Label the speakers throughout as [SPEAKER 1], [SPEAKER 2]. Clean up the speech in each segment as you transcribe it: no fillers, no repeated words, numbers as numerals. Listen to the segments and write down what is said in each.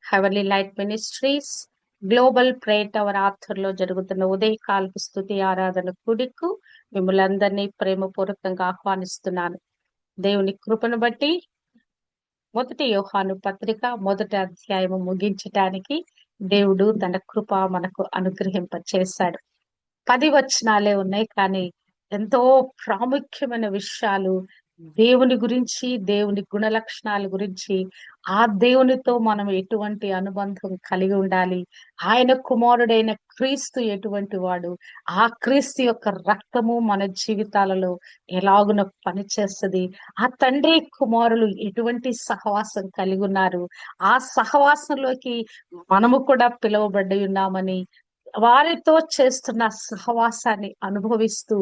[SPEAKER 1] Heavenly light ministries global prayer tower ఆధ్వర్యంలో జరుగుతున్న ఉదయకాలపు స్తుతి ఆరాధన కూడికు మిమ్మల్ని అందరినీ ప్రేమపూర్వకంగా ఆహ్వానిస్తున్నాను. దేవుని కృపను బట్టి మొదటి యోహాను పత్రిక మొదటి అధ్యాయము ముగించటానికి దేవుడు తన కృప మనకు అనుగ్రహింప చేశాడు. 10 వచనాలే ఉన్నాయి, కానీ ఎంతో ప్రాముఖ్యమైన విషయాలు దేవుని గురించి, దేవుని గుణ లక్షణాల గురించి, ఆ దేవునితో మనం ఎటువంటి అనుబంధం కలిగి ఉండాలి, ఆయన కుమారుడైన క్రీస్తు ఎటువంటి వాడు, ఆ క్రీస్తు యొక్క రక్తము మన జీవితాలలో ఎలాగున పనిచేస్తుంది, ఆ తండ్రి కుమారులు ఎటువంటి సహవాసం కలిగి ఉన్నారు, ఆ సహవాసంలోకి మనము కూడా పిలువబడి ఉన్నామని, వారితో చేస్తున్న సహవాసాన్ని అనుభవిస్తూ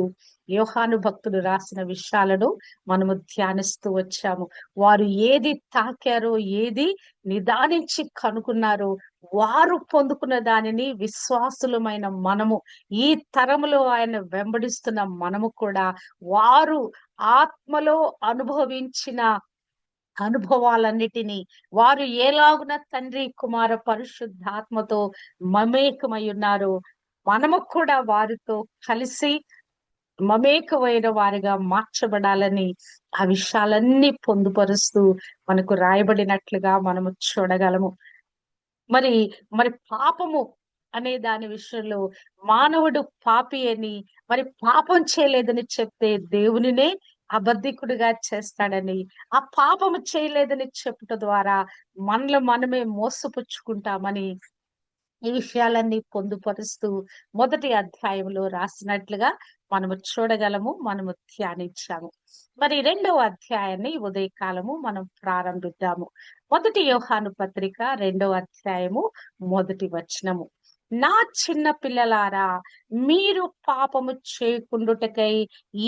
[SPEAKER 1] యోహాను భక్తుడు రాసిన విషయాలను మనము ధ్యానిస్తూ వచ్చాము. వారు ఏది తాకారో, ఏది నిదానించి కనుక్కున్నారో, వారు పొందుకున్న దానిని విశ్వాసులమైన మనము, ఈ తరములో ఆయన వెంబడిస్తున్న మనము కూడా వారు ఆత్మలో అనుభవించిన అనుభవాలన్నిటినీ, వారు ఏలాగున తండ్రి కుమార పరిశుద్ధాత్మతో మమేకమై ఉన్నారో, మనము కూడా వారితో కలిసి మమేకమైన వారిగా మార్చబడాలని ఆ విషయాలన్నీ పొందుపరుస్తూ మనకు రాయబడినట్లుగా మనము చూడగలము. మరి మరి పాపము అనే దాని విషయంలో మానవుడు పాపి అని, మరి పాపం చేయలేదని చెప్తే దేవునినే అబద్ధికుడిగా చేస్తాడని, ఆ పాపము చేయలేదని చెప్పుట ద్వారా మనలో మనమే మోసపుచ్చుకుంటామని ఈ విషయాలన్నీ పొందుపరుస్తూ మొదటి అధ్యాయంలో రాసినట్లుగా మనము చూడగలము, మనము ధ్యానించాము. మరి రెండవ అధ్యాయాన్ని ఉదయకాలము మనం ప్రారంభిద్దాము. మొదటి యోహాను పత్రిక 2వ అధ్యాయము 1వ వచనము. నా చిన్న పిల్లలారా, మీరు పాపము చేయకుండుటకై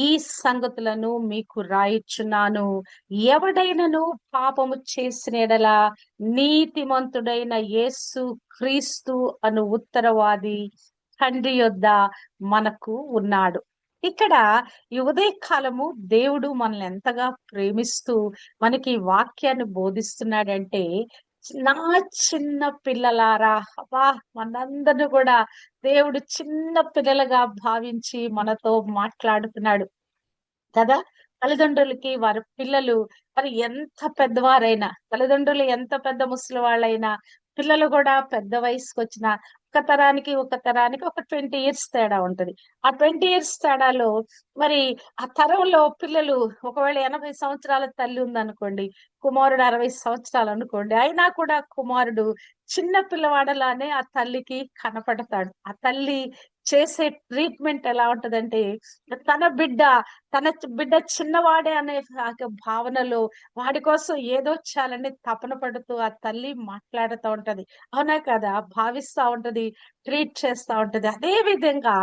[SPEAKER 1] ఈ సంగతులను మీకు రాయిచున్నాను. ఎవడైనను పాపము చేసిన యెడల నీతిమంతుడైన యేసు క్రీస్తు అను ఉత్తరవాది తండ్రి యొద్ద మనకు ఉన్నాడు. ఇక్కడ ఈ ఉదయకాలము దేవుడు మనల్ని ఎంతగా ప్రేమిస్తూ మనకి ఈ వాక్యాన్ని బోధిస్తున్నాడంటే, నా చిన్న పిల్లలారా, అబ్బా, మనందరిని కూడా దేవుడు చిన్న పిల్లలుగా భావించి మనతో మాట్లాడుతున్నాడు కదా. తల్లిదండ్రులకి వారి పిల్లలు మరి ఎంత పెద్దవారైనా, తల్లిదండ్రులు ఎంత పెద్ద ముసలి వాళ్ళైనా, పిల్లలు కూడా పెద్ద వయసుకు వచ్చిన ఒక తరానికి ఒక 20 ఇయర్స్ తేడా ఉంటది. ఆ 20 ఇయర్స్ తేడాలో మరి ఆ తరంలో పిల్లలు, ఒకవేళ 80 సంవత్సరాల తల్లి ఉందనుకోండి, కుమారుడు 60 సంవత్సరాలు అనుకోండి, అయినా కూడా కుమారుడు చిన్న పిల్లవాడలానే ఆ తల్లికి కనపడతాడు. ఆ తల్లి చేసే ట్రీట్మెంట్ ఎలా ఉంటదంటే, తన బిడ్డ తన బిడ్డ చిన్నవాడే అనే భావనలో వాడి కోసం ఏదో చేయాలని తపన పడుతూ ఆ తల్లి మాట్లాడుతూ ఉంటది. అవునా కదా, భావిస్తా ఉంటది, ట్రీట్ చేస్తా ఉంటది. అదే విధంగా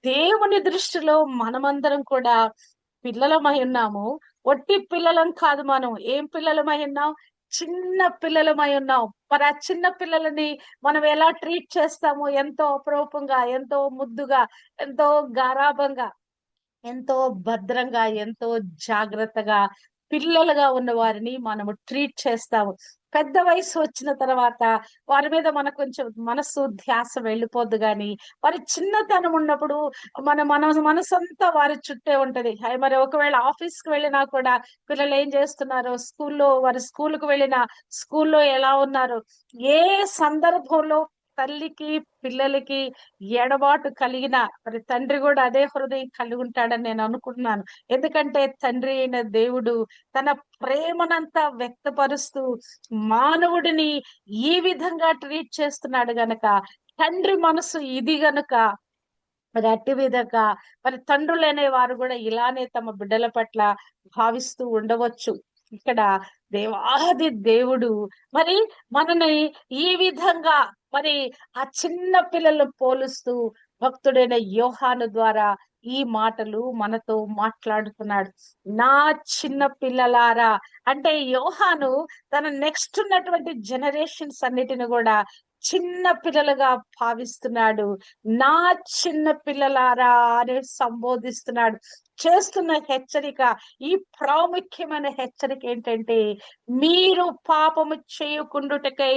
[SPEAKER 1] దేవుని దృష్టిలో మనమందరం కూడా పిల్లలమై ఉన్నాము. ఒట్టి పిల్లలం కాదు, మనం ఏం పిల్లలమై ఉన్నాం? చిన్న పిల్లలమై ఉన్నాం. మరి ఆ చిన్న పిల్లలని మనం ఎలా ట్రీట్ చేస్తాము? ఎంతో అపురూపంగా, ఎంతో ముద్దుగా, ఎంతో గారాబంగా, ఎంతో భద్రంగా, ఎంతో జాగ్రత్తగా పిల్లలుగా ఉన్న వారిని మనము ట్రీట్ చేస్తాము. పెద్ద వయసు వచ్చిన తర్వాత వారి మీద మన కొంచెం మనసు ధ్యాస వెళ్ళిపోద్దు, గాని వారి చిన్నతనం ఉన్నప్పుడు మన మనసంతా వారి చుట్టే ఉంటది. మరి ఒకవేళ ఆఫీస్ కి వెళ్ళినా కూడా పిల్లలు ఏం చేస్తున్నారో, వారి స్కూల్కి వెళ్ళినా స్కూల్లో ఎలా ఉన్నారు, ఏ సందర్భంలో తల్లికి పిల్లలకి ఎడబాటు కలిగిన మరి తండ్రి కూడా అదే హృదయం కలిగి ఉంటాడని నేను అనుకుంటున్నాను. ఎందుకంటే తండ్రి అయిన దేవుడు తన ప్రేమనంతా వ్యక్తపరుస్తూ మానవుడిని ఈ విధంగా ట్రీట్ చేస్తున్నాడు గనక, తండ్రి మనసు ఇది గనుక, మరి అట్టి విధంగా మరి తండ్రులు అనే వారు కూడా ఇలానే తమ బిడ్డల పట్ల భావిస్తూ ఉండవచ్చు. ఇక్కడ దేవాది దేవుడు మరి మనని ఈ విధంగా మరి ఆ చిన్న పిల్లలు పోలుస్తూ భక్తుడైన యోహాను ద్వారా ఈ మాటలు మనతో మాట్లాడుతున్నాడు. నా చిన్న పిల్లలారా అంటే యోహాను తన నెక్స్ట్ ఉన్నటువంటి జనరేషన్స్ అన్నిటిని కూడా చిన్న పిల్లలుగా భావిస్తున్నాడు. నా చిన్న పిల్లలారా అని సంబోధిస్తున్నాడు. చేస్తున్న హెచ్చరిక, ఈ ప్రాముఖ్యమైన హెచ్చరిక ఏంటంటే, మీరు పాపము చేయకుండుటకై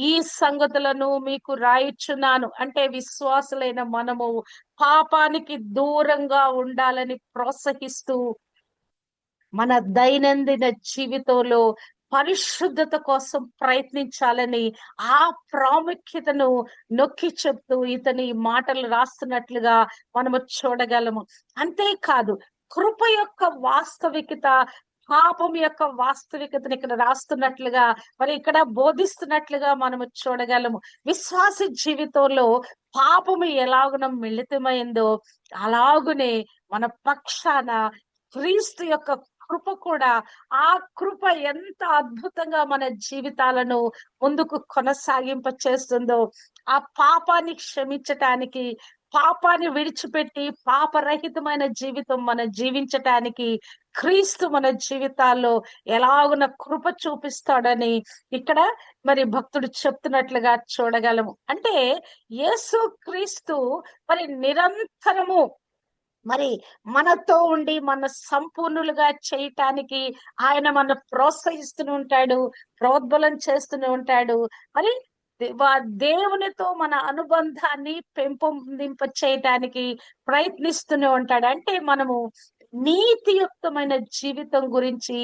[SPEAKER 1] ఈ సంగతులను మీకు రాయిచున్నాను. అంటే విశ్వాసులైన మనము పాపానికి దూరంగా ఉండాలని ప్రోత్సహిస్తూ మన దైనందిన జీవితంలో పరిశుద్ధత కోసం ప్రయత్నించాలని ఆ ప్రాముఖ్యతను నొక్కి చెప్తూ ఇతని మాటలు రాస్తున్నట్లుగా మనము చూడగలము. అంతేకాదు, కృప యొక్క వాస్తవికత, పాపం యొక్క వాస్తవికతను ఇక్కడ రాస్తున్నట్లుగా, మరి ఇక్కడ బోధిస్తున్నట్లుగా మనము చూడగలము. విశ్వాస జీవితంలో పాపము ఎలాగున మిళితమైందో అలాగునే మన పక్షాన క్రీస్తు యొక్క కృప కూడా, ఆ కృప ఎంత అద్భుతంగా మన జీవితాలను ముందుకు కొనసాగింప చేస్తుందో, ఆ పాపాన్ని క్షమించటానికి, పాపాన్ని విడిచిపెట్టి పాపరహితమైన జీవితం మనం జీవించటానికి క్రీస్తు మన జీవితాల్లో ఎలాగున కృప చూపిస్తాడని ఇక్కడ మరి భక్తుడు చెప్తున్నట్లుగా చూడగలము. అంటే యేసు క్రీస్తు మరి నిరంతరము మరి మనతో ఉండి మన సంపూర్ణులుగా చేయటానికి ఆయన మన ప్రోత్సహిస్తూనే ఉంటాడు, ప్రోద్బలం చేస్తూనే ఉంటాడు. మరి దేవునితో మన అనుబంధాన్ని పెంపొందింప చేయటానికి ప్రయత్నిస్తూనే ఉంటాడు. అంటే మనము నీతియుక్తమైన జీవితం గురించి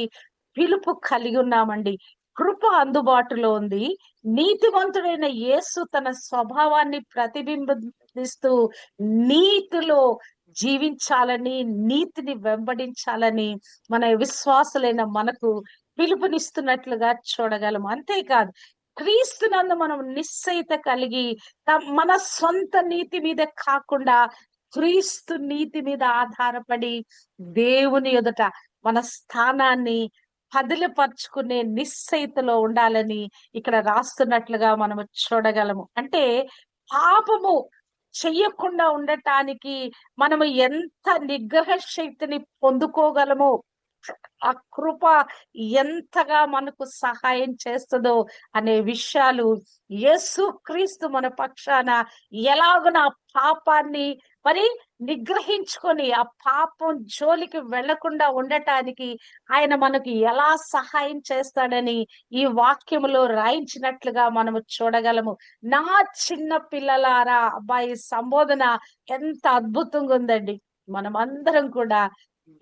[SPEAKER 1] పిలుపు కలిగి ఉన్నామండి. కృప అందుబాటులో ఉంది. నీతివంతుడైన యేసు తన స్వభావాన్ని ప్రతిబింబిస్తూ నీతిలో జీవించాలని, నీతిని వెంబడించాలని మన విశ్వాసులైన మనకు పిలుపునిస్తున్నట్లుగా చూడగలం. అంతేకాదు, క్రీస్తునందు మనం నిశ్చయిత కలిగి మన సొంత నీతి మీద కాకుండా క్రీస్తు నీతి మీద ఆధారపడి దేవుని ఎదుట మన స్థానాన్ని పదిలపరుచుకునే నిశ్చయితలో ఉండాలని ఇక్కడ రాస్తున్నట్లుగా మనము చూడగలము. అంటే పాపము చెయ్యకుండా ఉండటానికి మనము ఎంత నిగ్రహ శక్తిని పొందుకోగలమో, ఆ కృప ఎంతగా మనకు సహాయం చేస్తుందో అనే విషయాలు యేసు క్రీస్తు మన పక్షాన ఎలాగున పాపాన్ని మరి నిగ్రహించుకొని ఆ పాపం జోలికి వెళ్లకుండా ఉండటానికి ఆయన మనకు ఎలా సహాయం చేస్తాడని ఈ వాక్యములో రాయించినట్లుగా మనము చూడగలము. నా చిన్న పిల్లలారా, అబ్బాయి సంబోధన ఎంత అద్భుతంగా ఉందండి. మనమందరం కూడా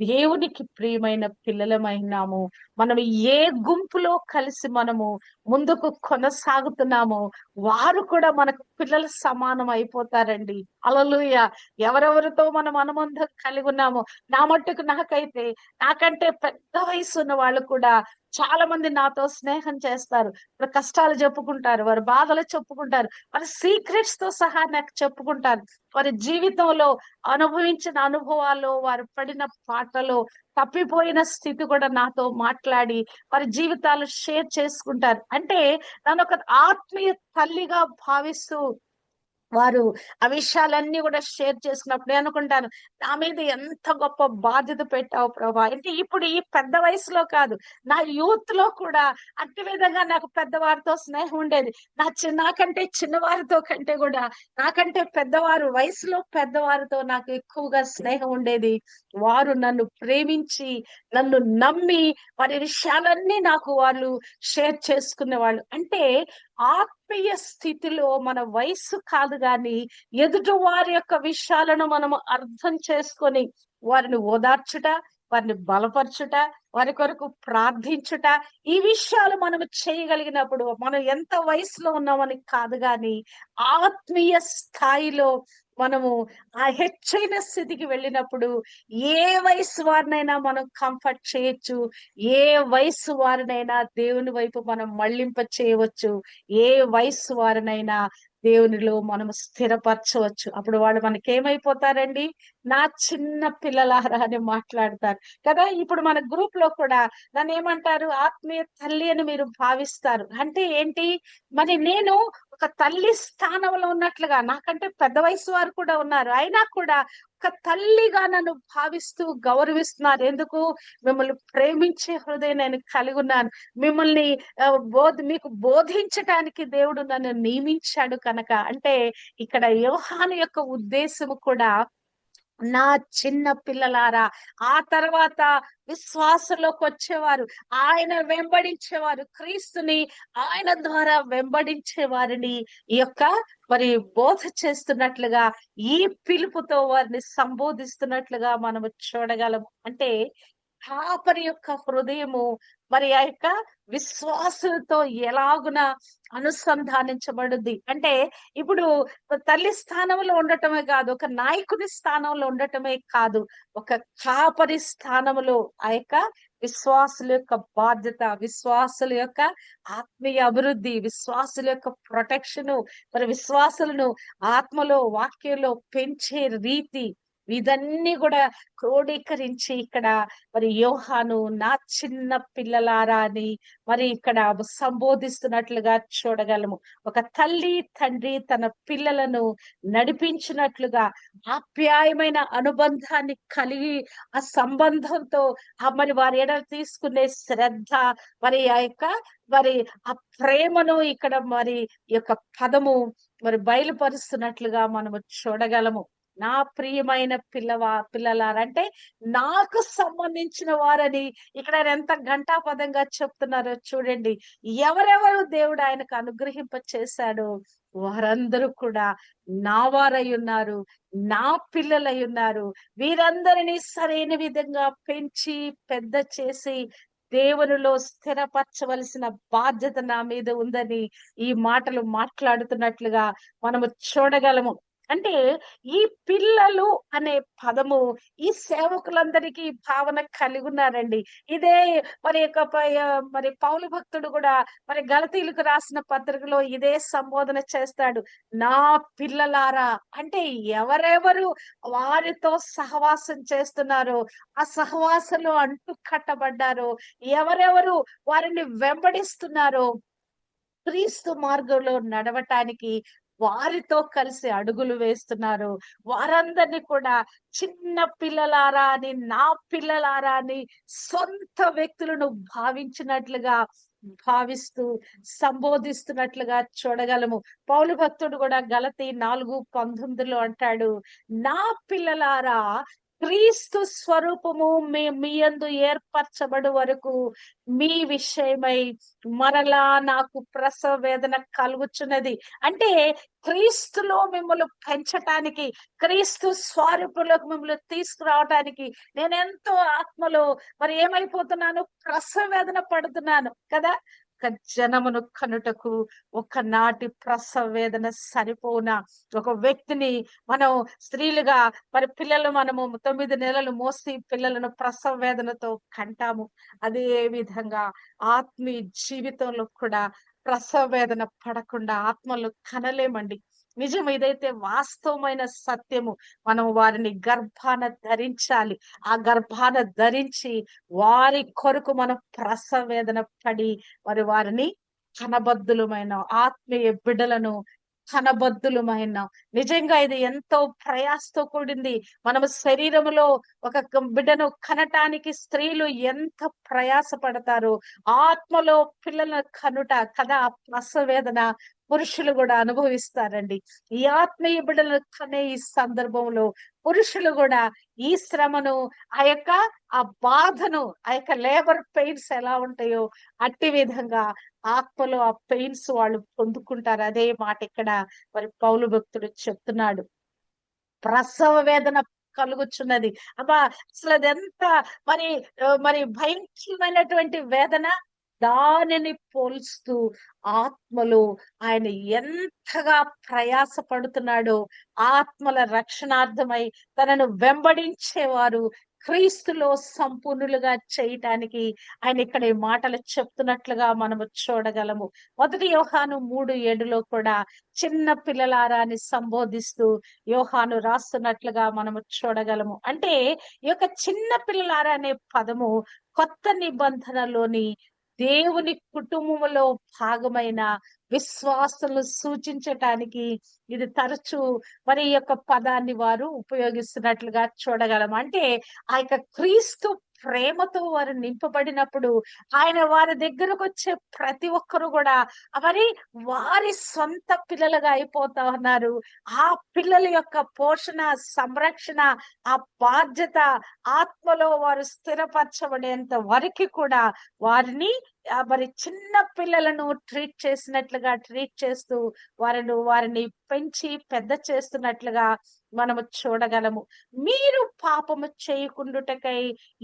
[SPEAKER 1] దేవునికి ప్రియమైన పిల్లలమైనాము. మనం ఏ గుంపులో కలిసి మనము ముందుకు కొనసాగుతున్నామో వారు కూడా మనకు పిల్లల సమానం అయిపోతారండి. హల్లెలూయా. ఎవరెవరితో మనం అనుబంధం కలిగి ఉన్నామో, నా మట్టుకు నాకైతే నాకంటే పెద్ద వయసు ఉన్న వాళ్ళు కూడా చాలా మంది నాతో స్నేహం చేస్తారు. వారి కష్టాలు చెప్పుకుంటారు, వారి బాధలు చెప్పుకుంటారు, వారి సీక్రెట్స్ తో సహా నాకు చెప్పుకుంటారు. వారి జీవితంలో అనుభవించిన అనుభవాలు, వారు పడిన పాటలు, తప్పిపోయిన స్థితి కూడా నాతో మాట్లాడి వారి జీవితాలు షేర్ చేసుకుంటారు. అంటే నన్ను ఒక ఆత్మీయ తల్లిగా భావిస్తూ వారు ఆ విషయాలన్నీ కూడా షేర్ చేసుకున్నప్పుడు నేను అనుకుంటాను, నా మీద ఎంత గొప్ప బాధ్యత పెట్టావు ప్రభా. అంటే ఇప్పుడు ఈ పెద్ద వయసులో కాదు, నా యూత్ లో కూడా అట్టి విధంగా నాకు పెద్దవారితో స్నేహం ఉండేది. నాకంటే చిన్నవారితో కంటే కూడా నాకంటే పెద్దవారు, వయసులో పెద్దవారితో నాకు ఎక్కువగా స్నేహం ఉండేది. వారు నన్ను ప్రేమించి, నన్ను నమ్మి వారి విషయాలన్నీ నాకు వాళ్ళు షేర్ చేసుకునే వాళ్ళు. అంటే ఆత్మీయ స్థితిలో మన వయస్సు కాదు గాని ఎదుటి వారి యొక్క విషయాలను మనము అర్థం చేసుకొని వారిని ఓదార్చుట, వారిని బలపరచుట, వారి కొరకు ప్రార్థించుట, ఈ విషయాలు మనము చేయగలిగినప్పుడు మనం ఎంత వయసులో ఉన్నామని కాదు గాని ఆత్మీయ స్థాయిలో మనము ఆ హెచ్చైన స్థితికి వెళ్ళినప్పుడు ఏ వయసు వారినైనా మనం కంఫర్ట్ చేయొచ్చు, ఏ వయసు వారినైనా దేవుని వైపు మనం మళ్ళింప చేయవచ్చు, ఏ వయసు వారినైనా దేవునిలో మనం స్థిరపరచవచ్చు. అప్పుడు వాళ్ళు మనకేమైపోతారండి? నా చిన్న పిల్లలారా అని మాట్లాడతారు కదా. ఇప్పుడు మన గ్రూప్ లో కూడా నన్ను ఏమంటారు? ఆత్మీయ తల్లి అని మీరు భావిస్తారు. అంటే ఏంటి? మరి నేను ఒక తల్లి స్థానంలో ఉన్నట్లుగా, నాకంటే పెద్ద వయసు వారు కూడా ఉన్నారు, అయినా కూడా ఒక తల్లిగా నన్ను భావిస్తూ గౌరవిస్తున్నారు. ఎందుకు? మిమ్మల్ని ప్రేమించే హృదయం నేను కలిగి ఉన్నాను. మిమ్మల్ని మీకు బోధించటానికి దేవుడు నన్ను నియమించాడు కనుక. అంటే ఇక్కడ యోహాను యొక్క ఉద్దేశము కూడా, నా చిన్న పిల్లలారా, ఆ తర్వాత విశ్వాసంలోకి వచ్చేవారు, ఆయన వెంబడించేవారు, క్రీస్తుని ఆయన ద్వారా వెంబడించే వారిని ఈ యొక్క మరి బోధ చేస్తున్నట్లుగా, ఈ పిలుపుతో వారిని సంబోధిస్తున్నట్లుగా మనము చూడగలము. అంటే కాపరి యొక్క హృదయము మరి ఆ యొక్క విశ్వాసంతో ఎలాగున అనుసంధానించబడుద్ది అంటే, ఇప్పుడు తల్లి స్థానంలో ఉండటమే కాదు, ఒక నాయకుని స్థానంలో ఉండటమే కాదు, ఒక కాపరి స్థానంలో ఆ యొక్క విశ్వాసుల యొక్క బాధ్యత, విశ్వాసుల యొక్క ఆత్మీయ అభివృద్ధి, విశ్వాసుల యొక్క ప్రొటెక్షన్, మరి విశ్వాసులను ఆత్మలో వాక్యంలో పెంచే రీతి, ఇదన్నీ కూడా క్రోడీకరించి ఇక్కడ మరి యోహాను నా చిన్న పిల్లలారా అని మరి ఇక్కడ సంబోధిస్తున్నట్లుగా చూడగలము. ఒక తల్లి తండ్రి తన పిల్లలను నడిపించినట్లుగా ఆప్యాయమైన అనుబంధాన్ని కలిగి, ఆ సంబంధంతో మరి వారి ఎడల తీసుకునే శ్రద్ధ, మరి ఆ యొక్క మరి ఆ ప్రేమను ఇక్కడ మరి ఈ యొక్క పదము మరి బయలుపరుస్తున్నట్లుగా మనము చూడగలము. నా ప్రియమైన పిల్లలారంటే నాకు సంబంధించిన వారని ఇక్కడ ఆయన ఎంత ఘంటాపదంగా చెప్తున్నారో చూడండి. ఎవరెవరు దేవుడు ఆయనకు అనుగ్రహింప చేశాడో వారందరూ కూడా నా వారై ఉన్నారు, నా పిల్లలై ఉన్నారు. వీరందరినీ సరైన విధంగా పెంచి పెద్ద చేసి దేవునిలో స్థిరపరచవలసిన బాధ్యత నా మీద ఉందని ఈ మాటలు మాట్లాడుతున్నట్లుగా మనము చూడగలము. అంటే ఈ పిల్లలు అనే పదము ఈ సేవకులందరికీ భావన కలిగి ఉన్నారండి. ఇదే మరి మరి పౌలు భక్తుడు కూడా మరి గలతీయులకు రాసిన పత్రికలో ఇదే సంబోధన చేస్తాడు. నా పిల్లలారా అంటే ఎవరెవరు వారితో సహవాసం చేస్తున్నారో, ఆ సహవాసంలో అంటు కట్టబడ్డారో, ఎవరెవరు వారిని వెంబడిస్తున్నారో, క్రీస్తు మార్గంలో నడవటానికి వారితో కలిసి అడుగులు వేస్తున్నారు, వారందరినీ కూడా చిన్న పిల్లలారా అని, నా పిల్లలారా అని సొంత వ్యక్తులను భావించినట్లుగా భావిస్తూ సంబోధిస్తున్నట్లుగా చూడగలము. పౌలు భక్తుడు కూడా గలతీ 4:19 అంటాడు, నా పిల్లలారా క్రీస్తు స్వరూపము మీ యందు ఏర్పరచబడు వరకు మీ విషయమై మరలా నాకు ప్రసవ వేదన కలుగుచున్నది. అంటే క్రీస్తులో మిమ్మల్ని పెంచటానికి, క్రీస్తు స్వరూపంలోకి మిమ్మల్ని తీసుకురావటానికి నేను ఎంతో ఆత్మలో మరి ఏమైపోతున్నాను, ప్రసవ వేదన పడుతున్నాను కదా. ఒక జనమును కనుటకు ఒకనాటి ప్రసవ వేదన సరిపోనా? ఒక వ్యక్తిని మనం స్త్రీలుగా మరి పిల్లలు మనము 9 నెలలు మోసి పిల్లలను ప్రసవ వేదనతో కంటాము. అదే విధంగా ఆత్మీయ జీవితంలో కూడా ప్రసవ వేదన పడకుండా ఆత్మలు కనలేమండి. నిజం, ఇదైతే వాస్తవమైన సత్యము. మనం వారిని గర్భాన ధరించాలి. ఆ గర్భాన ధరించి వారి కొరకు మనం ప్రసవ వేదన పడి మరి వారిని కనబద్దులమైన ఆత్మీయ బిడ్డలను కనబద్దులమైన, నిజంగా ఇది ఎంతో ప్రయాసతో కూడింది. మనము శరీరములో ఒక బిడ్డను కనటానికి స్త్రీలు ఎంత ప్రయాస పడతారో, ఆత్మలో పిల్లలను కనుట కదా ప్రసవ వేదన పురుషులు కూడా అనుభవిస్తారండి. ఈ ఆత్మీయ బిడ్డలను కనే ఈ సందర్భంలో పురుషులు కూడా ఈ శ్రమను, ఆ బాధను, ఆ యొక్క లేబర్ పెయిన్స్ ఎలా ఉంటాయో అట్టి విధంగా ఆత్మలో ఆ పెయిన్స్ వాళ్ళు పొందుకుంటారు. అదే మాట ఇక్కడ మరి పౌలు భక్తుడు చెప్తున్నాడు. ప్రసవ వేదన కలుగుచున్నది. అబ్బా, అసలు అదెంత మరి మరి భయంకరమైనటువంటి వేదన. దానిని పోల్స్తూ ఆత్మలో ఆయన ఎంతగా ప్రయాస పడుతున్నాడో, ఆత్మల రక్షణార్థమై తనను వెంబడించేవారు క్రీస్తులో సంపూర్ణులుగా చేయటానికి ఆయన ఇక్కడ ఈ మాటలు చెప్తున్నట్లుగా మనము చూడగలము. 1 యోహాను 3:7 కూడా చిన్న పిల్లలారా అని సంబోధిస్తూ యోహాను రాస్తున్నట్లుగా మనము చూడగలము. అంటే ఈ యొక్క చిన్న పిల్లలారా అనే పదము కొత్త నిబంధనలోని దేవుని కుటుంబములో భాగమైన విశ్వాసులు సూచించటానికి ఇది తరచూ మరి ఈ యొక్క పదాన్ని వారు ఉపయోగిస్తున్నట్లుగా చూడగలం. అంటే ఆ యొక్క క్రీస్తు ప్రేమతో వారు నింపబడినప్పుడు ఆయన వారి దగ్గరకు వచ్చే ప్రతి ఒక్కరు కూడా మరి వారి సొంత పిల్లలుగా అయిపోతా ఉన్నారు. ఆ పిల్లల యొక్క పోషణ, సంరక్షణ, ఆ బాధ్యత ఆత్మలో వారు స్థిరపరచబడేంత వరకు కూడా వారిని మరి చిన్న పిల్లలను ట్రీట్ చేసినట్లుగా ట్రీట్ చేస్తూ వారిని పెంచి పెద్ద చేస్తున్నట్లుగా మనము చూడగలము. మీరు పాపము చేయకుండుటకై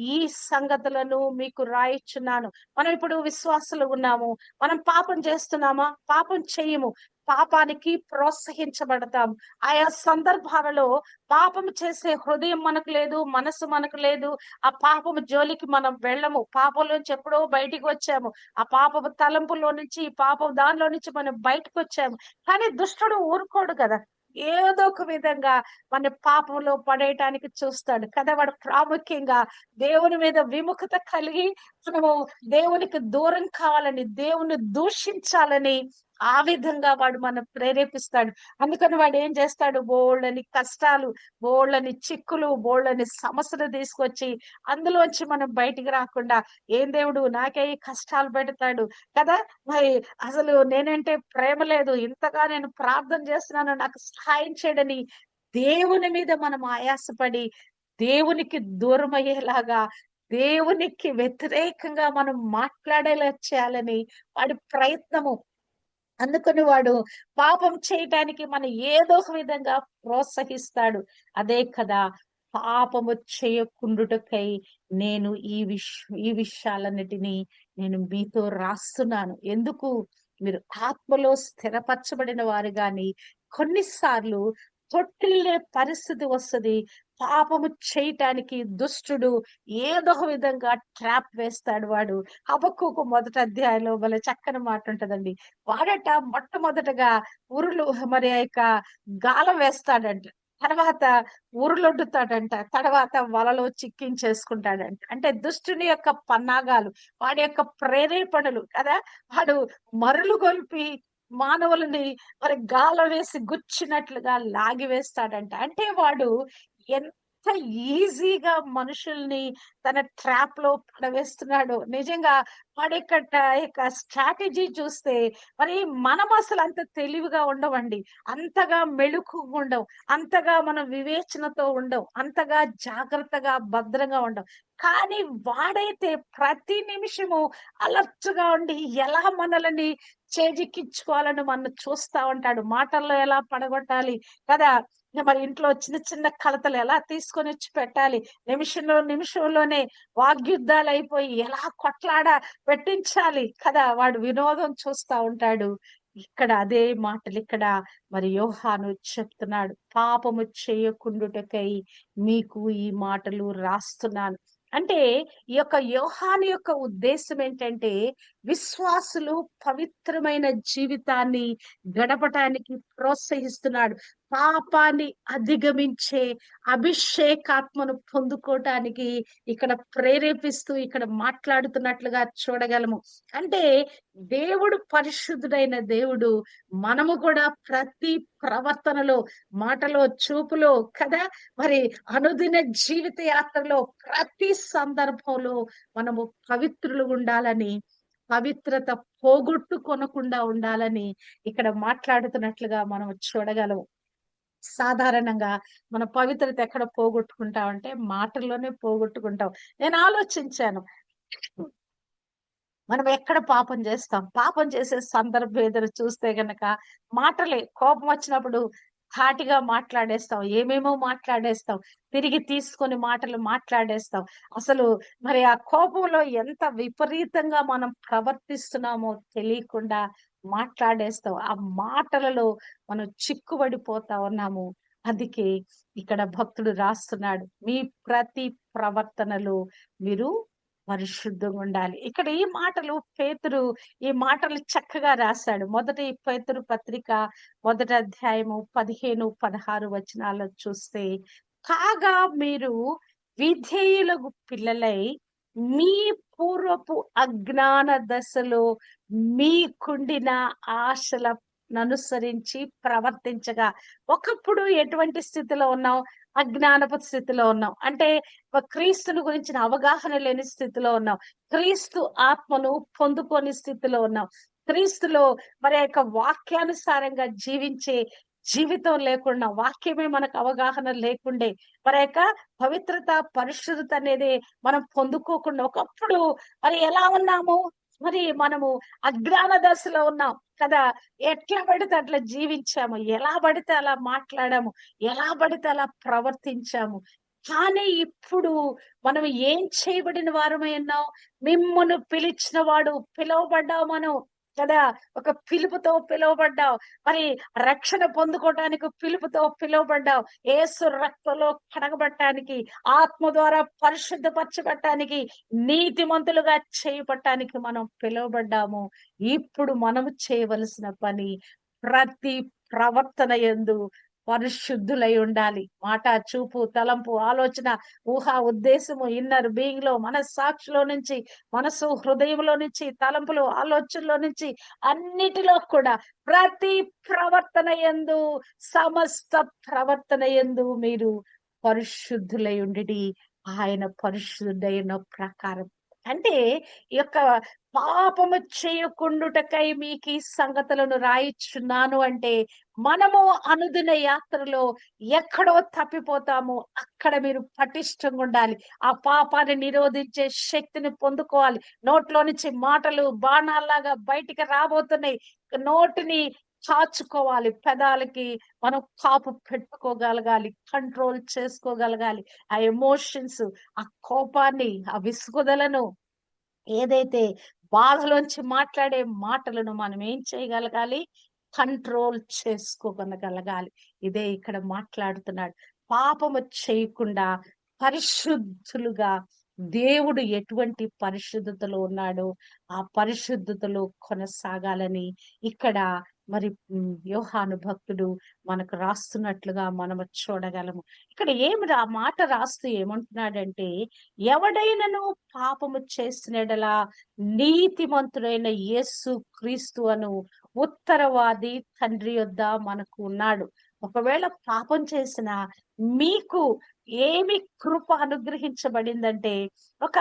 [SPEAKER 1] ఈ సంగతులను మీకు రాయిచున్నాను. మనం ఇప్పుడు విశ్వాసులు ఉన్నాము. మనం పాపం చేస్తున్నామా? పాపం చేయము. పాపానికి ప్రోత్సహించబడతాం. ఆయా సందర్భాలలో పాపం చేసే హృదయం మనకు లేదు, మనసు మనకు లేదు. ఆ పాపము జోలికి మనం వెళ్ళము. పాపంలోంచి ఎప్పుడో బయటికి వచ్చాము. ఆ పాపపు తలంపులో నుంచి, ఈ పాపం దానిలో నుంచి మనం బయటకు వచ్చాము. కానీ దుష్టుడు ఊరుకోడు కదా! ఏదో ఒక విధంగా మన పాపంలో పడేయటానికి చూస్తాడు కదా! వాడు ప్రాముఖ్యంగా దేవుని మీద విముఖత కలిగి మనము దేవునికి దూరం కావాలని, దేవుని దూషించాలని ఆ విధంగా వాడు మనం ప్రేరేపిస్తాడు. అందుకని వాడు ఏం చేస్తాడు? బోల్డని కష్టాలు, బోల్డని చిక్కులు, బోల్డని సమస్యలు తీసుకొచ్చి అందులోంచి మనం బయటికి రాకుండా ఏం దేవుడు నాకే ఈ కష్టాలు పెడతాడు కదా! మరి అసలు నేనంటే ప్రేమ లేదు. ఇంతగా నేను ప్రార్థన చేస్తున్నాను నాకు సహాయం చేయడని దేవుని మీద మనం ఆయాసపడి దేవునికి దూరమయ్యేలాగా దేవునికి వ్యతిరేకంగా మనం మాట్లాడేలా చేయాలని వాడి ప్రయత్నము. అందుకని వాడు పాపం చేయటానికి మనం ఏదో ఒక విధంగా ప్రోత్సహిస్తాడు. అదే కదా పాపము చేయకుండుటకై నేను ఈ విషయాలన్నిటినీ నేను మీతో రాస్తున్నాను. ఎందుకు? మీరు ఆత్మలో స్థిరపరచబడిన వారు గాని కొన్నిసార్లు తొట్టిల్లే పరిస్థితి వస్తది. పాపము చేయటానికి దుష్టుడు ఏదో ఒక విధంగా ట్రాప్ వేస్తాడు వాడు. హబక్కూకు మొదటి అధ్యాయంలో భలే చక్కని మాట ఉంటదండి. వాడట మొట్టమొదటగా ఉరులు మరి ఆ యొక్క గాలం వేస్తాడంట. తర్వాత ఉరులొడ్డుతాడంట. తర్వాత వలలో చిక్కించేసుకుంటాడంట. అంటే దుష్టుని యొక్క పన్నాగాలు, వాడి యొక్క ప్రేరేపణలు కదా! వాడు మరులు గొల్పి మానవులని మరి గాలం వేసి గుచ్చినట్లుగా లాగివేస్తాడంట. అంటే వాడు ఎంత ఈజీగా మనుషుల్ని తన ట్రాప్ లో పడవేస్తున్నాడు. నిజంగా వాడి యొక్క స్ట్రాటజీ చూస్తే మరి మనం అసలు అంత తెలివిగా ఉండవండి. అంతగా మెళుకువగా ఉండం. అంతగా మనం వివేచనతో ఉండం. అంతగా జాగ్రత్తగా భద్రంగా ఉండం. కానీ వాడైతే ప్రతి నిమిషము అలర్ట్ గా ఉండి ఎలా మనల్ని చేజిక్కించుకోవాలని మనం చూస్తా ఉంటాడు. మాటల్లో ఎలా పడగొట్టాలి కదా! మరి ఇంట్లో చిన్న చిన్న కలతలు ఎలా తీసుకొనొచ్చి పెట్టాలి. నిమిషంలోనే వాగ్యుద్ధాలయిపోయి ఎలా పెట్టించాలి కదా! వాడు వినోదం చూస్తా ఉంటాడు. ఇక్కడ అదే మాటలు ఇక్కడ మరి యోహాను చెప్తున్నాడు. పాపము చేయకుండుటకై మీకు ఈ మాటలు రాస్తున్నాను. అంటే ఈ యొక్క యోహాను యొక్క ఉద్దేశం ఏంటంటే విశ్వాసులు పవిత్రమైన జీవితాన్ని గడపటానికి ప్రోత్సహిస్తున్నాడు. పాపాన్ని అధిగమించే అభిషేకాత్మను పొందుకోవటానికి ఇక్కడ ప్రేరేపిస్తూ ఇక్కడ మాట్లాడుతున్నట్లుగా చూడగలము. అంటే దేవుడు పరిశుద్ధుడైన దేవుడు. మనము కూడా ప్రతి ప్రవర్తనలో, మాటలో, చూపులో కదా మరి అనుదిన జీవిత యాత్రలో ప్రతి సందర్భంలో మనము పవిత్రులు ఉండాలని, పవిత్రత పోగొట్టుకొనకుండా ఉండాలని ఇక్కడ మాట్లాడుతున్నట్లుగా మనం చూడగలము. సాధారణంగా మన పవిత్రత ఎక్కడ పోగొట్టుకుంటామంటే మాటల్లోనే పోగొట్టుకుంటాం. నేను ఆలోచించాను. మనం ఎక్కడ పాపం చేస్తాం? పాపం చేసే సందర్భం ఏదైనా చూస్తే గనక మాటలే కోపం వచ్చినప్పుడు ధాటిగా మాట్లాడేస్తాం. ఏమేమో మాట్లాడేస్తాం. తిరిగి తీసుకొని మాటలు మాట్లాడేస్తాం. అసలు మరి ఆ కోపంలో ఎంత విపరీతంగా మనం ప్రవర్తిస్తున్నామో తెలియకుండా మాట్లాడేస్తాం. ఆ మాటలలో మనం చిక్కుబడిపోతా ఉన్నాము. అందుకే ఇక్కడ భక్తుడు రాస్తున్నాడు. మీ ప్రతి ప్రవర్తనలో మీరు పరిశుద్ధంగా ఉండాలి. ఇక్కడ ఈ మాటలు చక్కగా రాశాడు. మొదటి పేతురు పత్రిక మొదటి అధ్యాయము 15, 16 వచనాల్లో చూస్తే కాగా మీరు విధేయులకు పిల్లలై మీ పూర్వపు అజ్ఞాన దశలో మీకుండిన ఆశలననుసరించి ప్రవర్తించగా, ఒకప్పుడు ఎటువంటి స్థితిలో ఉన్నాం? అజ్ఞానపు స్థితిలో ఉన్నాం. అంటే క్రీస్తుని గురించిన అవగాహన లేని స్థితిలో ఉన్నాం. క్రీస్తు ఆత్మను పొందుకోని స్థితిలో ఉన్నాం. క్రీస్తులో మరి ఆ యొక్క వాక్యానుసారంగా జీవించే జీవితం లేకుండా, వాక్యమే మనకు అవగాహన లేకుండే, మరి యొక్క పవిత్రత, పరిశుద్ధత అనేది మనం పొందుకోకుండా ఒకప్పుడు మరి ఎలా ఉన్నాము? మరి మనము అజ్ఞాన దశలో ఉన్నాం కదా! ఎట్లా పడితే అట్లా జీవించాము. ఎలా పడితే అలా మాట్లాడాము. ఎలా పడితే అలా ప్రవర్తించాము. కానీ ఇప్పుడు మనం ఏం చేయబడిన వారమై ఉన్నాం? మిమ్మును పిలిచిన వాడు, పిలువబడ్డావు మనం కదా! ఒక పిలుపుతో పిలువబడ్డావు. మరి రక్షణ పొందుకోవటానికి పిలుపుతో పిలువబడ్డావు. యేసు రక్తంలో కడగబడటానికి, ఆత్మ ద్వారా పరిశుద్ధపరచబడటానికి, నీతిమంతులుగా చేయబడటానికి మనం పిలువబడ్డాము. ఇప్పుడు మనము చేయవలసిన పని ప్రతి ప్రవర్తన యందు పరిశుద్ధులై ఉండాలి. మాట, చూపు, తలంపు, ఆలోచన, ఊహ, ఉద్దేశము, ఇన్నర్ బీయింగ్ లో, మనస్సాక్షిలో నుంచి, మనసు హృదయంలో నుంచి, తలంపులు, ఆలోచనలో నుంచి, అన్నిటిలో కూడా ప్రతి ప్రవర్తన యందు, సమస్త ప్రవర్తన యందు మీరు పరిశుద్ధులై ఉండుడి. ఆయన పరిశుద్ధుడైన ప్రకారం. అంటే ఈ యొక్క పాపము చేయకుండుటకై మీకు ఈ సంగతులను రాయిచున్నాను అంటే, మనము అనుదిన యాత్రలో ఎక్కడో తప్పిపోతాము. అక్కడ మీరు పటిష్టంగా ఉండాలి. ఆ పాపాన్ని నిరోధించే శక్తిని పొందుకోవాలి. నోట్లో నుంచి మాటలు బాణాల్లాగా బయటికి రాబోతున్నాయి. నోటిని చాచుకోవాలి. పెదాలకి మనం కాపు పెట్టుకోగలగాలి. కంట్రోల్ చేసుకోగలగాలి. ఆ ఎమోషన్స్, ఆ కోపాన్ని, ఆ విసుగుదలను, ఏదైతే బాధలోంచి మాట్లాడే మాటలను మనం ఏం చేయగలగాలి? కంట్రోల్ చేసుకోగలగాలి. ఇదే ఇక్కడ మాట్లాడుతున్నాడు. పాపము చేయకుండా పరిశుద్ధులుగా, దేవుడు ఎటువంటి పరిశుద్ధతలో ఉన్నాడో ఆ పరిశుద్ధతలో కొనసాగాలని ఇక్కడ మరి యోహాను భక్తుడు మనకు రాస్తున్నట్లుగా మనము చూడగలము. ఇక్కడ ఆ మాట రాస్తూ ఏమంటున్నాడంటే, ఎవడైనను పాపము చేసిన యెడల నీతిమంతుడైన యేసు క్రీస్తు అను ఉత్తరవాది తండ్రి యొద్ద మనకు ఉన్నాడు. ఒకవేళ పాపం చేసిన మీకు ఏమి కృప అనుగ్రహించబడిందంటే, ఒక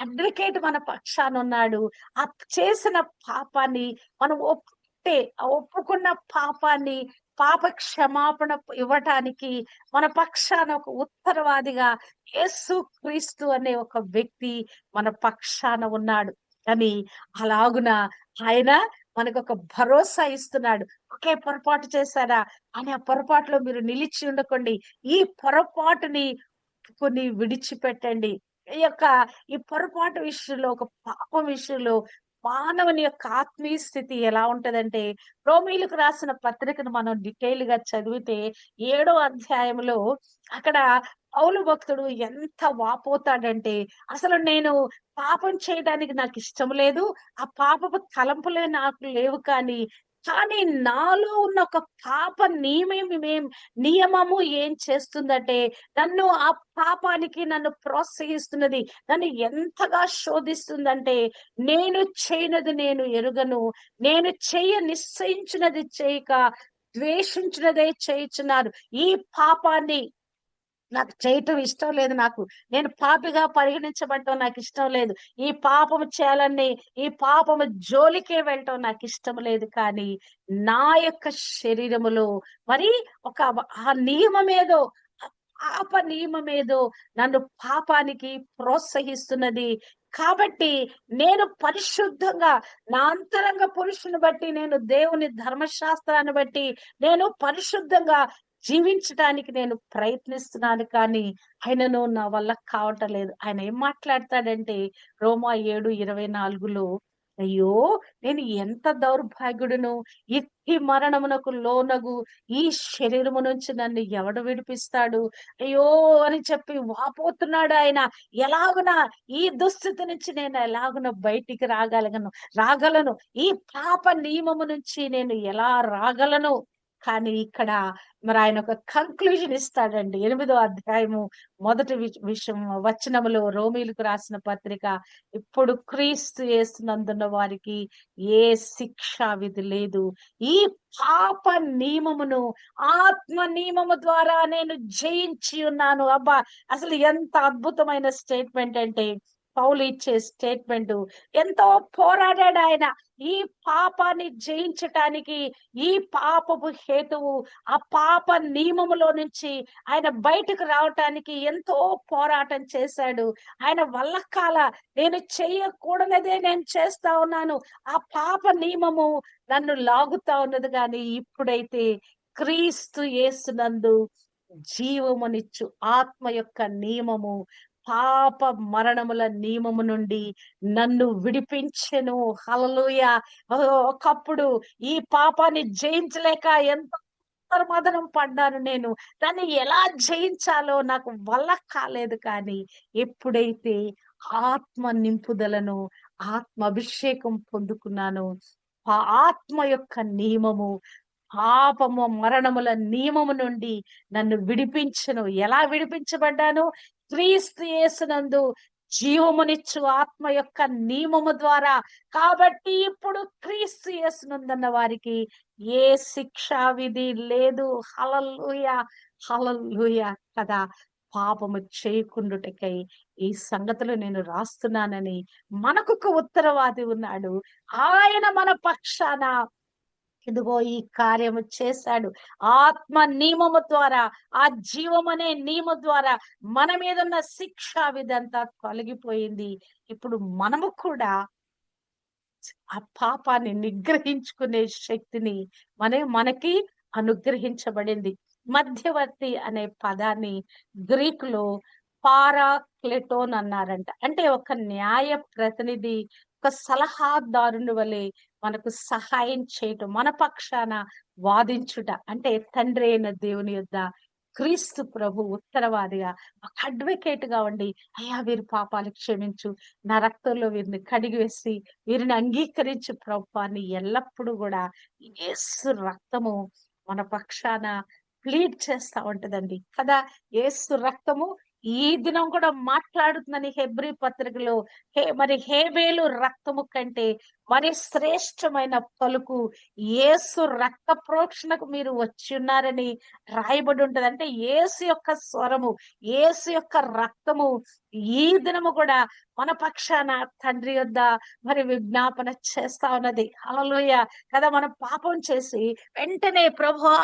[SPEAKER 1] అడ్వకేట్ మన పక్షాన ఉన్నాడు. ఆ చేసిన పాపాన్ని మనం ఆ ఒప్పుకున్న పాపాన్ని, పాప క్షమాపణ ఇవ్వటానికి మన పక్షాన ఒక ఉత్తరవాదిగా యేసు క్రీస్తు అనే ఒక వ్యక్తి మన పక్షాన ఉన్నాడు. అని అలాగున ఆయన మనకొక భరోసా ఇస్తున్నాడు. ఒకే పొరపాటు చేశారా అని ఆ పొరపాటులో మీరు నిలిచి ఉండకండి. ఈ పొరపాటుని విడిచిపెట్టండి. ఈ ఈ పొరపాటు విషయంలో, ఒక పాపం విషయంలో మానవుని యొక్క ఆత్మీయ స్థితి ఎలా ఉంటదంటే, రోమీయులకు రాసిన పత్రికను మనం డీటెయిల్‌గా చదివితే 7వ అధ్యాయంలో అక్కడ పౌలు భక్తుడు ఎంత వాపోతాడంటే, అసలు నేను పాపం చేయడానికి నాకిష్టం లేదు. ఆ పాపపు తలంపులే నాకు లేవు కానీ నాలో ఉన్న ఒక పాప నియమము ఏం చేస్తుందంటే, ఆ పాపానికి నన్ను ప్రోత్సహిస్తున్నది. నన్ను ఎంతగా శోధిస్తుందంటే, నేను చేయనది నేను ఎరుగను. నేను నిశ్చయించినది చేయక, ద్వేషించినదే చేయుచున్నాను. ఈ పాపాన్ని నాకు చేయటం ఇష్టం లేదు నాకు. నేను పాపిగా పరిగణించబడటం నాకిష్టం లేదు. ఈ పాపము చేయాలని, ఈ పాపము జోలికే వెళ్ళటం నాకిష్టం లేదు. కానీ నా యొక్క శరీరములో మరి ఒక ఆ నియమమేదో, ఆ పాప నియమమేదో నన్ను పాపానికి ప్రోత్సహిస్తున్నది. కాబట్టి నేను పరిశుద్ధంగా, నా అంతరంగ పురుషుని బట్టి, నేను దేవుని ధర్మశాస్త్రాన్ని బట్టి నేను పరిశుద్ధంగా జీవించటానికి నేను ప్రయత్నిస్తున్నాను కానీ, ఆయనను నా వల్ల కావటం లేదు. ఆయన ఏం మాట్లాడతాడంటే, రోమా 7:24లో, అయ్యో! నేను ఎంత దౌర్భాగ్యుడును! ఇట్టి మరణమునకు లోనగు ఈ శరీరము నుంచి నన్ను ఎవడు విడిపిస్తాడు? అయ్యో! అని చెప్పి వాపోతున్నాడు ఆయన. ఎలాగున ఈ దుస్థితి నుంచి నేను ఎలాగున బయటికి రాగలను? ఈ పాప నియమము నుంచి నేను ఎలా రాగలను? కానీ ఇక్కడ మరి ఆయన ఒక కంక్లూజన్ ఇస్తాడండి. 8వ అధ్యాయము మొదటి విషయం వచనములో రోమీలకు రాసిన పత్రిక, ఇప్పుడు క్రీస్తు యేసునందున్న వారికి ఏ శిక్షా విధి లేదు. ఈ పాప నియమమును ఆత్మ నియమము ద్వారా నేను జయించి ఉన్నాను. అబ్బా! అసలు ఎంత అద్భుతమైన స్టేట్మెంట్ అంటే, పౌలు ఇచ్చే స్టేట్మెంట్. ఎంతో పోరాడాడు ఆయన ఈ పాపాన్ని జయించటానికి. ఈ పాపపు హేతువు, ఆ పాప నియమములో నుంచి ఆయన బయటకు రావటానికి ఎంతో పోరాటం చేశాడు. ఆయన వల్ల కాల, నేను చెయ్యకూడనిదే నేను చేస్తా ఉన్నాను, ఆ పాప నియమము నన్ను లాగుతా ఉన్నది. కానీ ఇప్పుడైతే క్రీస్తు యేసునందు జీవమునిచ్చు ఆత్మ యొక్క నియమము, పాప మరణముల నియమము నుండి నన్ను విడిపించెను. హల్లెలూయా! ఒకప్పుడు ఈ పాపాన్ని జయించలేక ఎంతో మదనం పడ్డాను నేను. దాన్ని ఎలా జయించాలో నాకు వల్ల కాలేదు. కానీ ఎప్పుడైతే ఆత్మ నింపుదలను, ఆత్మ అభిషేకం పొందుకున్నానో, ఆ ఆత్మ యొక్క నియమము, పాపము మరణముల నియమము నుండి నన్ను విడిపించెను. ఎలా విడిపించబడ్డాను? క్రీస్తు యేసునందు జీవమునిచ్చు ఆత్మ యొక్క నియమము ద్వారా. కాబట్టి ఇప్పుడు క్రీస్తు యేసునందున్న వారికి ఏ శిక్షా విధి లేదు. హల్లెలూయా! హల్లెలూయా! కదా! పాపము చేయకుండుటకై ఈ సంగతులు నేను రాస్తున్నానని మనకొక ఉత్తరవాది ఉన్నాడు. ఆయన మన పక్షాన ఇదిగో ఈ కార్యము చేశాడు. ఆత్మ నియమము ద్వారా, ఆ జీవమనే నియమ ద్వారా మన మీద ఉన్న శిక్షా విధంతా తొలగిపోయింది. ఇప్పుడు మనము కూడా ఆ పాపాన్ని నిగ్రహించుకునే శక్తిని మనకి అనుగ్రహించబడింది. మధ్యవర్తి అనే పదాన్ని గ్రీకులో పారాక్లెటోన్ అన్నారంట. అంటే ఒక న్యాయ ప్రతినిధి, ఒక సలహాదారుని వలె మనకు సహాయం చేయటం, మన పక్షాన వాదించుట. అంటే తండ్రి అయిన దేవుని యొద్ద క్రీస్తు ప్రభు ఉత్తరవాదిగా, ఒక అడ్వకేట్ గా ఉండి, అయ్యా వీరి పాపాలు క్షమించు, నా రక్తంలో వీరిని కడిగివేసి వీరిని అంగీకరించు ప్రభువా అని ఎల్లప్పుడూ కూడా యేసు రక్తము మన పక్షాన ప్లీడ్ చేస్తా ఉంటదండి కదా. యేసు రక్తము ఈ దినం కూడా మాట్లాడుతుందని హెబ్రీ పత్రికలో, మరి హేబేలు రక్తము కంటే మరి శ్రేష్టమైన పలుకు యేసు రక్త ప్రోక్షణకు మీరు వచ్చి ఉన్నారని రాయబడి ఉంటది. అంటే యేసు యొక్క స్వరము, యేసు యొక్క రక్తము ఈ దినము కూడా మన పక్షాన తండ్రి యొద్ద మరి విజ్ఞాపన చేస్తా ఉన్నది. హల్లెలూయా! కదా. మనం పాపం చేసి వెంటనే ప్రభువా,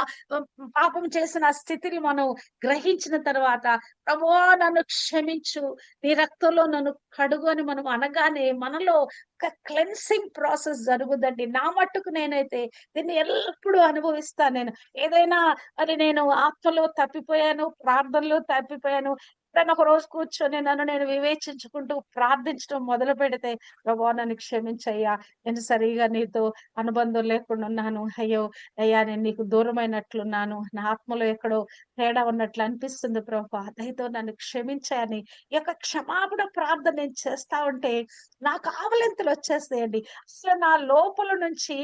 [SPEAKER 1] పాపం చేసిన స్థితిని మనం గ్రహించిన తర్వాత, ప్రభువా నన్ను క్షమించు, నీ రక్తంలో నన్ను కడుగు అని మనం అనగానే మనలో ఒక క్లెన్సింగ్ ప్రాసెస్ జరుగుదండి. నా మట్టుకు నేనైతే దీన్ని ఎల్లప్పుడూ అనుభవిస్తాను. నేను ఏదైనా మరి నేను ఆత్మలో తప్పిపోయాను, ప్రార్థనలో తప్పిపోయాను, ఎప్పుడైనా ఒక రోజు కూర్చొని నన్ను నేను వివేచించుకుంటూ ప్రార్థించడం మొదలు పెడితే, ప్రభువా నన్ను క్షమించయ్యా, నేను సరిగా నీతో అనుబంధం లేకుండా ఉన్నాను, అయ్యో అయ్యా నేను నీకు దూరమైనట్లున్నాను, నా ఆత్మలో ఎక్కడో తేడా ఉన్నట్లు అనిపిస్తుంది ప్రభువా, దయతో నన్ను క్షమించాయని ఈ యొక్క క్షమాపణ ప్రార్థన నేను చేస్తా ఉంటే నాకు ఆవలింతలు వచ్చేస్తాయండి. అసలు నా లోపల నుంచి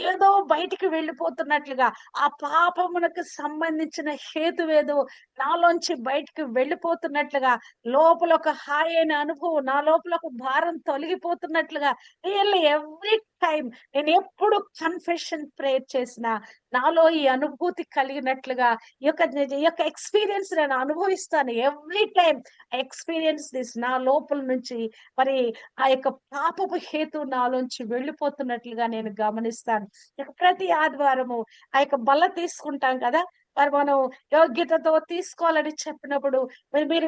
[SPEAKER 1] ఏదో బయటికి వెళ్ళిపోతున్నట్లుగా, ఆ పాపమునకు సంబంధించిన హేతువేదో నాలోంచి బయటికి వెళ్ళిపోతున్నట్లుగా, లోపల ఒక హాయైన అనుభవం, నా లోపల ఒక భారం తొలగిపోతున్నట్లుగా, రియల్లీ ఎవ్రీ టైం నేను ఎప్పుడు కన్ఫెషన్ ప్రేయర్ చేసినా నాలో ఈ అనుభూతి కలిగినట్లుగా ఈ యొక్క ఎక్స్పీరియన్స్ నేను అనుభవిస్తాను. Every time experience this. నా లోపల నుంచి మరి ఆ యొక్క పాపపు హేతు నాలోంచి వెళ్ళిపోతున్నట్లుగా నేను గమనిస్తాను. ఇక ప్రతి ఆదివారము ఆ యొక్క బల్ల తీసుకుంటాం కదా, మరి మనం యోగ్యతతో తీసుకోవాలని చెప్పినప్పుడు, మీరు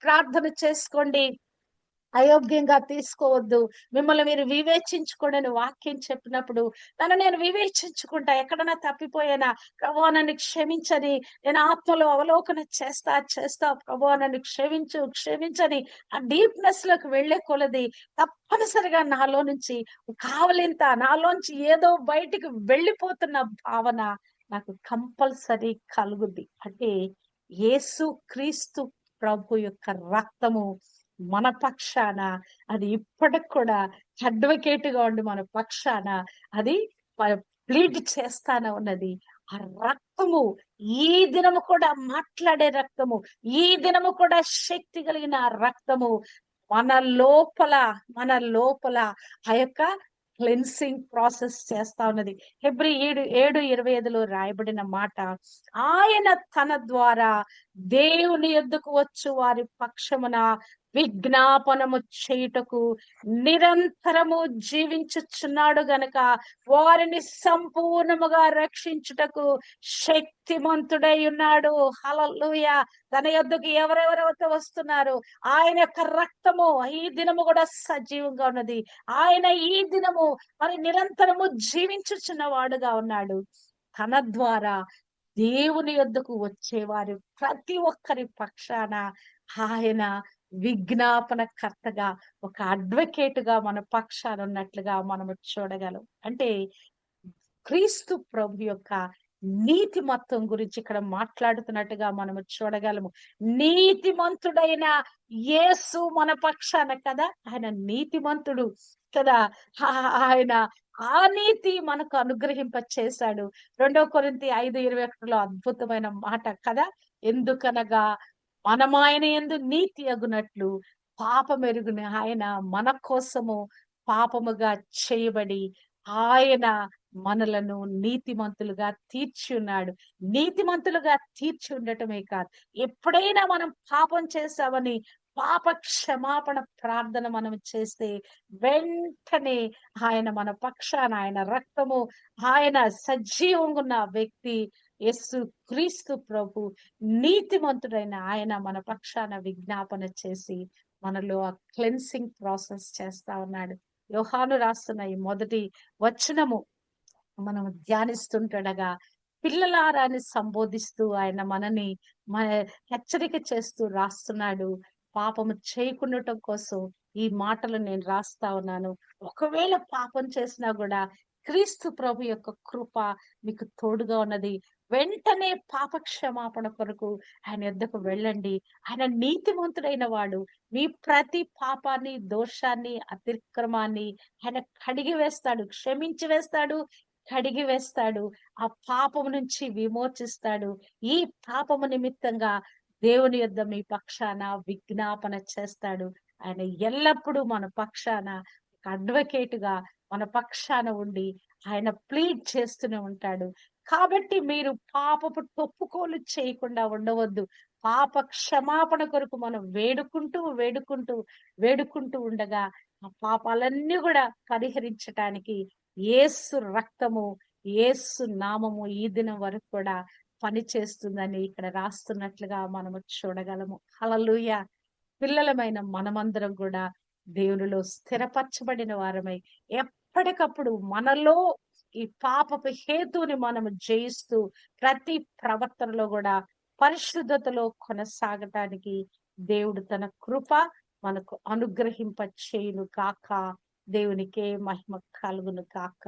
[SPEAKER 1] ప్రార్థన చేసుకోండి, అయోగ్యంగా తీసుకోవద్దు, మిమ్మల్ని మీరు వివేచించుకోండి అని వాక్యం చెప్పినప్పుడు నన్ను నేను వివేచించుకుంటా. ఎక్కడైనా తప్పిపోయానా, ప్రభువా నన్ను క్షమించని నేను ఆత్మలో అవలోకన చేస్తా ప్రభువా నన్ను క్షమించని ఆ డీప్నెస్ లోకి వెళ్లే కొలది తప్పనిసరిగా నాలో నుంచి కావలింత, నాలోంచి ఏదో బయటికి వెళ్ళిపోతున్న భావన నాకు కంపల్సరీ కలుగుద్ది. అంటే యేసు క్రీస్తు ప్రభు యొక్క రక్తము మన పక్షాన, అది ఇప్పటికి కూడా అడ్వకేట్ గా ఉండి మన పక్షాన అది ప్లీడ్ చేస్తానే ఉన్నది. ఆ రక్తము ఈ దినము కూడా మాట్లాడే రక్తము, ఈ దినము కూడా శక్తి కలిగిన ఆ రక్తము మన లోపల మన లోపల ఆ యొక్క క్లెన్సింగ్ ప్రాసెస్ చేస్తా ఉన్నది. హెబ్రీ 7:25లో రాయబడిన మాట, ఆయన తన ద్వారా దేవుని యొద్దకు వచ్చు వారి పక్షమున విజ్ఞాపనము చేయుటకు నిరంతరము జీవించుచున్నాడు గనక వారిని సంపూర్ణముగా రక్షించుటకు శక్తిమంతుడై ఉన్నాడు. హల్లెలూయా. తన యొద్దకు ఎవరెవరైతే వస్తున్నారు, ఆయన యొక్క రక్తము ఈ దినము కూడా సజీవంగా ఉన్నది. ఆయన ఈ దినము మరి నిరంతరము జీవించుచున్న వాడుగా ఉన్నాడు. తన ద్వారా దేవుని యొద్దకు వచ్చేవారు ప్రతి ఒక్కరి పక్షాన ఆయన విజ్ఞాపనకర్తగా, ఒక అడ్వకేట్ గా మన పక్షాన ఉన్నట్లుగా మనము చూడగలం. అంటే క్రీస్తు ప్రభు యొక్క నీతిమత్వం గురించి ఇక్కడ మాట్లాడుతున్నట్టుగా మనము చూడగలము. నీతిమంతుడైన యేసు మన పక్షాన కదా, ఆయన నీతిమంతుడు కదా. ఆయన ఆ నీతి మనకు అనుగ్రహింప చేశాడు. 2 కొరింథీ 5:21లో అద్భుతమైన మాట కదా. ఎందుకనగా మనమాయన యందు నీతి అగునట్లు పాపమెరుగున ఆయన మన కోసము పాపముగా చేయబడి ఆయన మనలను నీతిమంతులుగా తీర్చి ఉన్నాడు. నీతిమంతులుగా తీర్చి ఉండటమే కాదు, ఎప్పుడైనా మనం పాపం చేశామని పాప క్షమాపణ ప్రార్థన మనం చేస్తే వెంటనే ఆయన మన పక్షాన, ఆయన రక్తము, ఆయన సజీవంగా ఉన్న వ్యక్తి యేసు క్రీస్తు ప్రభు నీతిమంతుడైన ఆయన మన పక్షాన విజ్ఞాపన చేసి మనలో ఆ క్లెన్సింగ్ ప్రాసెస్ చేస్తా ఉన్నాడు. యోహాను రాస్తున్న ఈ మొదటి వచనము మనం ధ్యానిస్తుంటడగా పిల్లలారాన్ని సంబోధిస్తూ ఆయన మనని మన హెచ్చరిక చేస్తూ రాస్తున్నాడు. పాపము చేయకుండటం కోసం ఈ మాటలు నేను రాస్తా ఉన్నాను. ఒకవేళ పాపం చేసినా కూడా క్రీస్తు ప్రభు యొక్క కృప మీకు తోడుగా ఉన్నది. వెంటనే పాప క్షమాపణ కొరకు ఆయన యొద్దకు వెళ్ళండి. ఆయన నీతిమంతుడైన వాడు. మీ ప్రతి పాపాన్ని, దోషాన్ని, అతిక్రమాన్ని ఆయన కడిగి వేస్తాడు, క్షమించి వేస్తాడు, కడిగి వేస్తాడు. ఆ పాపము నుంచి విమోచిస్తాడు. ఈ పాపము నిమిత్తంగా దేవుని యొద్ద మీ పక్షాన విజ్ఞాపన చేస్తాడు. ఆయన ఎల్లప్పుడూ మన పక్షాన ఒక అడ్వకేట్ గా మన పక్షాన ఉండి ఆయన ప్లీడ్ చేస్తూనే ఉంటాడు. కాబట్టి మీరు పాపపు తొప్పుకోలు చేయకుండా ఉండవద్దు. పాప క్షమాపణ కొరకు మనం వేడుకుంటూ ఉండగా ఆ పాపాలన్నీ కూడా పరిహరించటానికి యేసు రక్తము, యేసు నామము ఈ దినం వరకు కూడా పని చేస్తుందని ఇక్కడ రాస్తున్నట్లుగా మనము చూడగలము. హల్లెలూయా. పిల్లలమైన మనమందరం కూడా దేవునిలో స్థిరపరచబడిన వారమై ఎప్పటికప్పుడు మనలో ఈ పాపపు హేతుని మనము జయిస్తూ ప్రతి ప్రవర్తనలో కూడా పరిశుద్ధతలో కొనసాగటానికి దేవుడు తన కృప మనకు అనుగ్రహింప చేయును కాక. దేవునికే మహిమ కలుగును కాక.